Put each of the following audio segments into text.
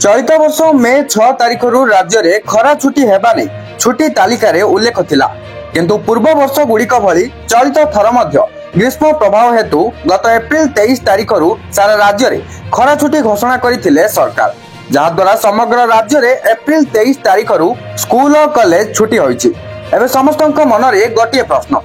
चलित वर्ष मे 6 तारिख राज्य में खरा छुट्टी हेबा नहीं छुट्टी तालिका रे उल्लेख थिला किंतु पूर्व वर्ष गुड़िक भली चलित थर मध्य ग्रीष्म प्रभाव हेतु गत एप्रिल 23 तारिख सारा राज्य में खरा छुट्टी घोषणा करथिले सरकार, जहा द्वारा समग्र राज्य में एप्रिल 23 तारिख स्कूल और कॉलेज छुट्टी होईछि। एबे समस्तक मन रे गोटे प्रश्न,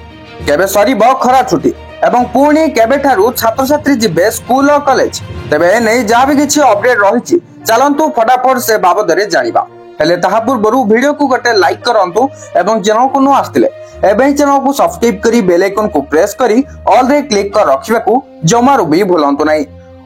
केबे सरीब खरा छुट्टी एवं पुणी केबे ठारू छात्र छात्री जिबे स्कूल और कॉलेज? तेबे ए नै जहा भी किछि अपडेट रहिछि चलंतु फटाफट से बाबद रे जानिबा। हेले ताहा पूर्व वीडियो को गोटे लाइक करंतु एवं चैनल को न आस्तिले एबे चैनल को सब्सक्राइब करी बेल आइकन को प्रेस करी ऑल रे क्लिक कर रखिबा को जमारू भी भूलंतु नै।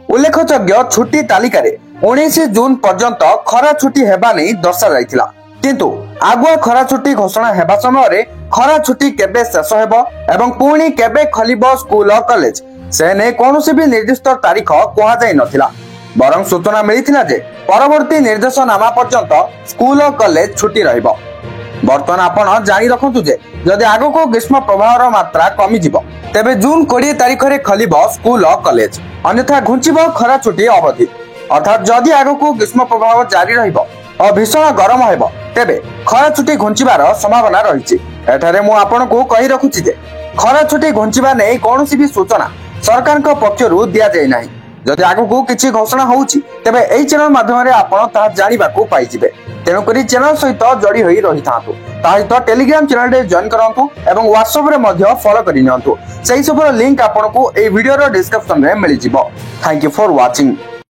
उल्लेखयोग्य छुट्टी तालिका रे 19 जून पर्यंत खरा छुट्टी हेबा नै दर्शा जायतिला, किंतु आगुआ खरा छुट्टी घोषणा हेबा समय रे खरा छुट्टी केबे शेष हेबो एवं पुणी केबे खलिबो स्कूल और कॉलेज से ने कोनोसी भी निर्दिष्ट तारीख कहा जाय नथिला। बरं सूचना मिलिथिला जे परवर्ती निर्देशनामा पर्यंत स्कूल और कॉलेज छुट्टी रहिबो। बर्तमान आपण जानि रखंतु जे जदि आगो को ग्रीष्म प्रभावर मात्रा कमी जिवो तेबे जून 20 तारिख रे खलिबो स्कूल और कॉलेज, अन्यथा घुंचिबो खरा छुट्टी अवधि। अर्थात जदि आगो को ग्रीष्म प्रभाव जारी रहिबो और भीषण गरम हेबो तेबे खरा छुट्टी घुंचिबार संभावना रहिछि। एठारे मु आपण को कहि रखुछि जे खरा छुट्टी घुंचिबा नै कोनोसी भी सूचना सरकार को पक्षरु दिया जाय नाही। जदि आगो को किछि घोषणा होउछि तेबे एई चैनल माध्यम रे आपण ता जानिबा को पाइ जिवे। तेणु करी चैनल सहित जड़ी होई रही थांतु, ताहित टेलीग्राम चैनल रे जॉइन करंतु एवं व्हाट्सएप रे मध्य फॉलो करि नियंतु। सेही सब लिंक आपण को एई वीडियो रो डिस्क्रिप्शन रे मिलि जिवो। Thank you for watching.